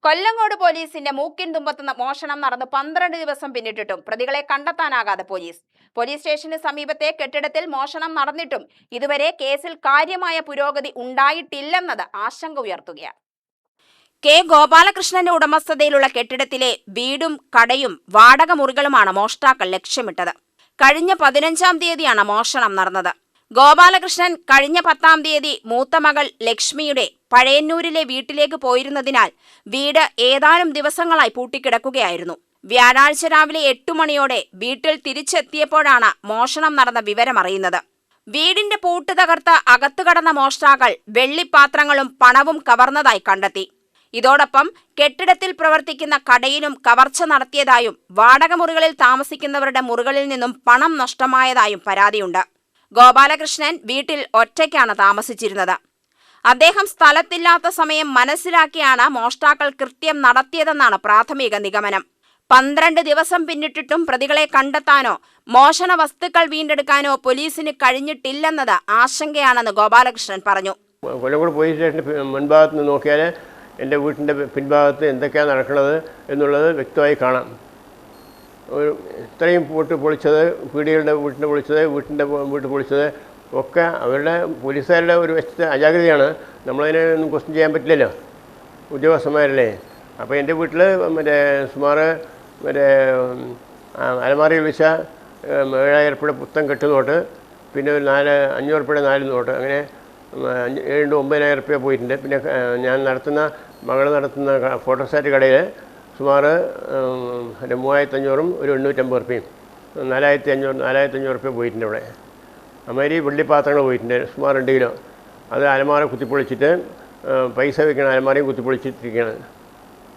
കൊല്ലങ്കോട് പോലീസിന്റെ മൂക്കിൻ തുമ്പത്തുന്ന മോഷണം നടന്ന് 12 ദിവസം പിന്നിട്ടിട്ടും പ്രതികളെ കണ്ടെത്താനാകാതെ പോലീസ് സ്റ്റേഷന് സമീപത്തെ കെട്ടിടത്തിൽ മോഷണം നടന്നിട്ടും ഇതുവരെ കേസിൽ കാര്യമായ പുരോഗതി ഉണ്ടായിട്ടില്ലെന്നത് ആശങ്ക ഉയർത്തുകയാണ്. കെ ഗോപാലകൃഷ്ണന്റെ ഉടമസ്ഥതയിലുള്ള കെട്ടിടത്തിലെ വീടും കടയും വാടക മുറികളുമാണ് മോഷ്ടാക്കൾ ലക്ഷ്യമിട്ടത്. കഴിഞ്ഞ 15-ാം തീയതിയാണ് മോഷണം നടന്നത്. ഗോപാലകൃഷ്ണൻ കഴിഞ്ഞ 10-ാം തീയതി മൂത്ത മകൾ ലക്ഷ്മിയുടെ പഴയന്നൂരിലെ വീട്ടിലേക്ക് പോയിരുന്നതിനാൽ വീട് ഏതാനും ദിവസങ്ങളായി പൂട്ടിക്കിടക്കുകയായിരുന്നു. വ്യാഴാഴ്ച രാവിലെ 8 മണിയോടെ വീട്ടിൽ തിരിച്ചെത്തിയപ്പോഴാണ് മോഷണം നടന്ന വിവരമറിയുന്നത്. വീടിന്റെ പൂട്ട് തകർത്ത് അകത്തു കടന്ന മോഷ്ടാക്കൾ വെള്ളിപ്പാത്രങ്ങളും പണവും കവർന്നതായി കണ്ടെത്തി. ഇതോടൊപ്പം കെട്ടിടത്തിൽ പ്രവർത്തിക്കുന്ന കടയിലും കവർച്ച നടത്തിയതായും വാടക മുറികളിൽ താമസിക്കുന്നവരുടെ മുറികളിൽ നിന്നും പണം നഷ്ടമായതായും പരാതിയുണ്ട്. ഗോപാലകൃഷ്ണൻ വീട്ടിൽ ഒറ്റയ്ക്കാണ് താമസിച്ചിരുന്നത്. അദ്ദേഹം സ്ഥലത്തില്ലാത്ത സമയം മനസ്സിലാക്കിയാണ് മോഷ്ടാക്കൾ കൃത്യം നടത്തിയതെന്നാണ് പ്രാഥമിക നിഗമനം. 12 ദിവസം പിന്നിട്ടിട്ടും പ്രതികളെ കണ്ടെത്താനോ മോഷണ വസ്തുക്കൾ വീണ്ടെടുക്കാനോ പോലീസിന് കഴിഞ്ഞിട്ടില്ലെന്നത് ആശങ്കയാണെന്ന് ഗോപാലകൃഷ്ണൻ പറഞ്ഞു. കൊല്ലങ്കോട് പോലീസ് സ്റ്റേഷൻ്റെ മുൻഭാഗത്ത് നിന്ന് നോക്കിയാൽ എൻ്റെ വീട്ടിൻ്റെ പിൻഭാഗത്ത് എന്തൊക്കെയാണ് നടക്കുന്നത് എന്നുള്ളത് വ്യക്തമായി കാണാം. ഇത്രയും പൂട്ട് പൊളിച്ചത്, പീടികളുടെ വീട്ടിൻ്റെ പൊളിച്ചത്, വീട്ട് പൊളിച്ചത് ഒക്കെ അവരുടെ പോലീസുകാരുടെ ഒരു വശത്തെ അജാഗ്രതയാണ്. നമ്മളതിനെ ഒന്നും ക്വസ്റ്റ്യൻ ചെയ്യാൻ പറ്റില്ലല്ലോ, ഉദ്യോഗസ്ഥന്മാരല്ലേ. അപ്പോൾ എൻ്റെ വീട്ടിൽ സുമാർ അലമാരയിൽ വെച്ച 7,000 രൂപയുടെ പുത്തൻ കെട്ടുനോട്ട്, പിന്നെ ഒരു 500 രൂപയുടെ 4 നോട്ട്, അങ്ങനെ 9,000 രൂപ പോയിട്ടുണ്ട്. പിന്നെ ഞാൻ മകൾ നടത്തുന്ന ഫോട്ടോസ്റ്റാറ്റ് കടയിൽ സുമാർ 3,500 ഒരു 850 രൂപയും 4,500 രൂപ പോയിട്ടുണ്ട്. ഇവിടെ അമാതിരി വെള്ളിപ്പാത്രങ്ങൾ പോയിട്ടുണ്ട് സുമാർ 2 കിലോ. അത് അലമാര കുത്തിപ്പൊളിച്ചിട്ട് പൈസ വയ്ക്കണം, അലമാരയും കുത്തിപ്പൊളിച്ചിട്ടിരിക്കുകയാണ്.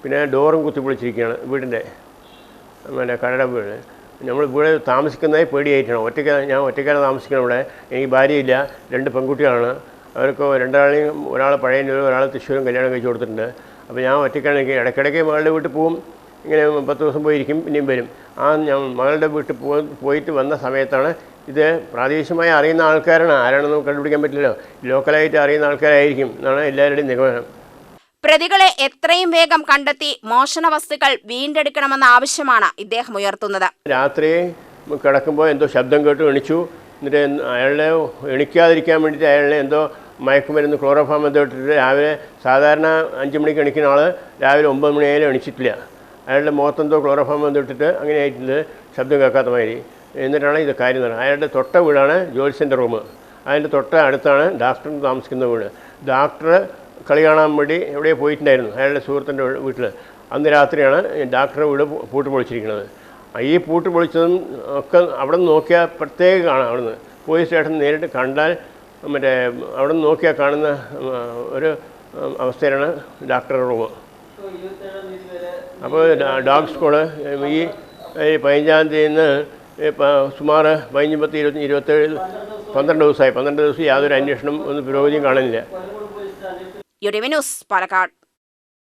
പിന്നെ ഡോറും കുത്തിപ്പൊളിച്ചിരിക്കുകയാണ് വീടിൻ്റെ, കടയുടെ വീട്. നമ്മൾ ഇവിടെ താമസിക്കുന്നതായി പേടിയായിട്ടാണ്. ഞാൻ ഒറ്റയ്ക്കാണ് താമസിക്കണം. ഇവിടെ എനിക്ക് ഭാര്യയില്ല, 2 പെൺകുട്ടികളാണ്. അവർക്ക് 2 ഒരാൾ പഴയന്നൂരും ഒരാൾ തൃശ്ശൂരും കല്യാണം കഴിച്ച് കൊടുത്തിട്ടുണ്ട്. അപ്പോൾ ഞാൻ ഒറ്റയ്ക്കാണ്. എനിക്ക് ഇടയ്ക്കിടയ്ക്ക് മകളുടെ വീട്ടിൽ പോവും, ഇങ്ങനെ 10 ദിവസം പോയിരിക്കും, പിന്നെയും വരും. ഞാൻ മകളുടെ വീട്ടിൽ പോയിട്ട് വന്ന സമയത്താണ് ഇത് പ്രാദേശികമായി അറിയുന്ന ആൾക്കാരാണ്. ആരാണെന്ന് കണ്ടുപിടിക്കാൻ പറ്റില്ലല്ലോ, ലോക്കലായിട്ട് അറിയുന്ന ആൾക്കാരായിരിക്കും എന്നാണ് എല്ലാവരുടെയും നിഗമനം. പ്രതികളെ എത്രയും വേഗം കണ്ടെത്തി മോഷണ വസ്തുക്കൾ വീണ്ടെടുക്കണമെന്ന ആവശ്യമാണ് ഇദ്ദേഹം ഉയർത്തുന്നത്. രാത്രി കിടക്കുമ്പോൾ എന്തോ ശബ്ദം കേട്ടു എണിച്ചു. എന്നിട്ട് അയാളെ എണിക്കാതിരിക്കാൻ വേണ്ടിയിട്ട് അയാളെ എന്തോ മയക്കുമരുന്ന് ക്ലോറോഫാം എന്തോ ഇട്ടിട്ട് രാവിലെ സാധാരണ 5 മണിക്ക് എണിക്കുന്ന ആൾ രാവിലെ 9 മണിയായാലും എണിച്ചിട്ടില്ല. അയാളുടെ മുഖത്തെന്തോ ക്ലോറോഫാം എന്തോ ഇട്ടിട്ട് അങ്ങനെ ആയിട്ടുണ്ട്, ശബ്ദം കേൾക്കാത്ത മാതിരി. എന്നിട്ടാണ് ഇത് കാര്യം നടന്നത്. അയാളുടെ തൊട്ട വീടാണ് ജോത്സ്യൻ്റെ റൂം. അതിൻ്റെ തൊട്ട അടുത്താണ് ഡോക്ടർ താമസിക്കുന്ന വീട്. ഡോക്ടർ കളി കാണാൻ വേണ്ടി എവിടെ പോയിട്ടുണ്ടായിരുന്നു അയാളുടെ സുഹൃത്തിൻ്റെ വീട്ടിൽ. അന്ന് രാത്രിയാണ് ഡോക്ടറുടെ വീട് പൂട്ട് പൊളിച്ചിരിക്കുന്നത്. ഈ പൂട്ട് പൊളിച്ചതും ഒക്കെ അവിടെ നിന്ന് നോക്കിയാൽ പ്രത്യേകം കാണാം. അവിടുന്ന് പോലീസ് സ്റ്റേഷൻ നേരിട്ട് കണ്ടാൽ അവിടെ നിന്ന് നോക്കിയാൽ കാണുന്ന ഒരു അവസ്ഥയിലാണ് ഡോക്ടറുടെ റൂം. അപ്പോൾ ഡോഗ് സ്ക്വാഡ് ഈ 15-ാം തീയതിയിൽ നിന്ന് സുമാർ 15, 10, 27, 12 ദിവസമായി. 12 ദിവസം യാതൊരു അന്വേഷണം ഒന്നും പുരോഗതിയും കാണുന്നില്ല. യുഡിവി ന്യൂസ്, പാലക്കാട്.